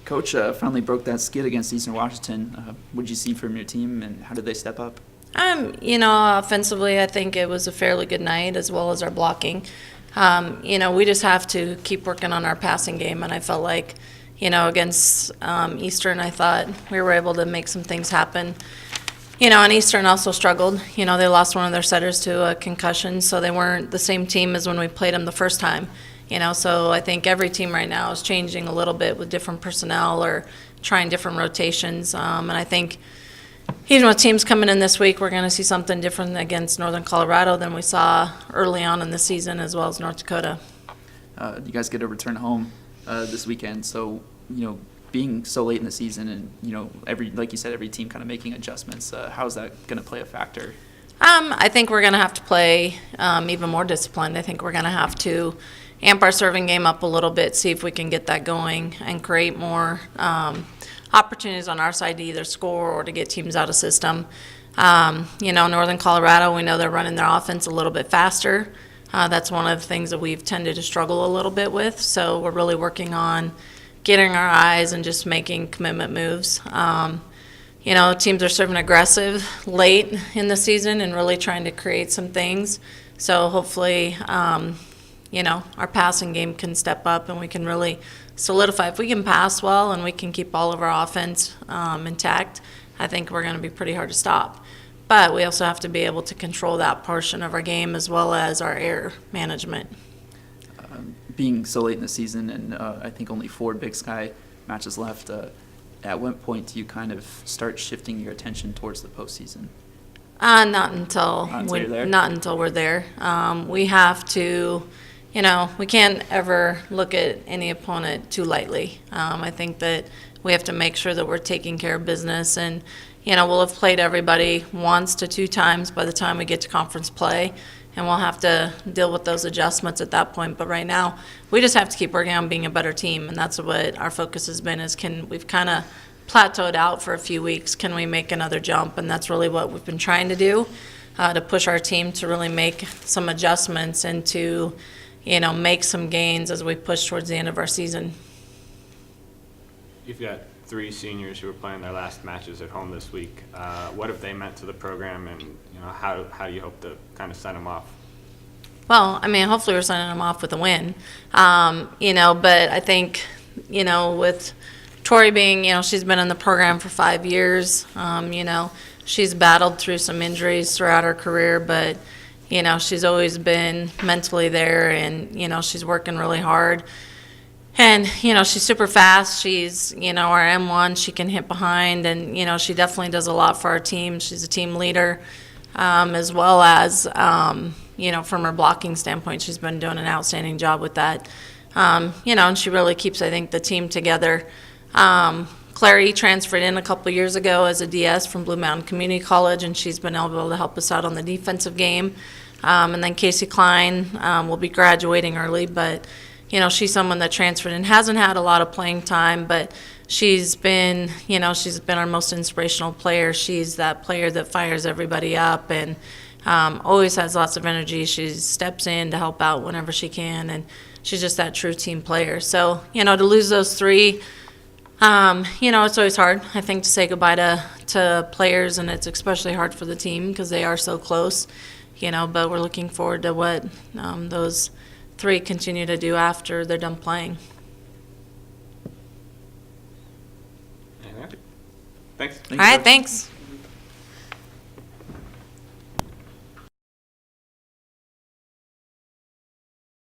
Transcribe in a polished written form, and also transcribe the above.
Coach finally broke that skid against Eastern Washington. What did you see from your team, and how did they step up? Offensively, I think it was a fairly good night, as well as our blocking. We just have to keep working on our passing game, and I felt like, against Eastern, I thought we were able to make some things happen. And Eastern also struggled. They lost one of their setters to a concussion, so they weren't the same team as when we played them the first time. So I think every team right now is changing a little bit with different personnel or trying different rotations. And I think even with teams coming in this week, we're going to see something different against Northern Colorado than we saw early on in the season, as well as North Dakota. You guys get a return home this weekend, so being so late in the season, and like you said, every team kind of making adjustments. How is that going to play a factor? I think we're going to have to play even more disciplined. I think we're going to have to amp our serving game up a little bit, see if we can get that going and create more opportunities on our side to either score or to get teams out of system. Northern Colorado, we know they're running their offense a little bit faster. That's one of the things that we've tended to struggle a little bit with. So we're really working on getting our eyes and just making commitment moves. Teams are serving aggressive late in the season and really trying to create some things. So hopefully, our passing game can step up and we can really solidify. If we can pass well and we can keep all of our offense intact, I think we're going to be pretty hard to stop. But we also have to be able to control that portion of our game as well as our error management. Being so late in the season, and I think only 4 Big Sky matches left, at what point do you kind of start shifting your attention towards the postseason? Not until you're there? Not until we're there. We have to, we can't ever look at any opponent too lightly. I think that we have to make sure that we're taking care of business, and we'll have played everybody once to 2 times by the time we get to conference play, and we'll have to deal with those adjustments at that point. But right now, we just have to keep working on being a better team, and that's what our focus has been. We've kind of plateaued out for a few weeks. Can we make another jump? And that's really what we've been trying to do, to push our team to really make some adjustments and to, make some gains as we push towards the end of our season. You've got 3 seniors who are playing their last matches at home this week. What have they meant to the program, and how do you hope to kind of send them off? Well, hopefully we're sending them off with a win. But I think, with Tori being, she's been in the program for 5 years. She's battled through some injuries throughout her career, but, she's always been mentally there, and, she's working really hard. And, she's super fast. She's, our M1. She can hit behind, and, she definitely does a lot for our team. She's a team leader, as well as, from her blocking standpoint, she's been doing an outstanding job with that. And she really keeps, I think, the team together. Clary transferred in a couple years ago as a DS from Blue Mountain Community College, and she's been able to help us out on the defensive game. And then Casey Klein will be graduating early, but she's someone that transferred and hasn't had a lot of playing time, but she's been our most inspirational player. She's that player that fires everybody up and always has lots of energy. She steps in to help out whenever she can, and she's just that true team player. So, to lose those 3, it's always hard, I think, to say goodbye to players, and it's especially hard for the team because they are so close, but we're looking forward to what those 3 continue to do after they're done playing. Thanks. All right, thanks.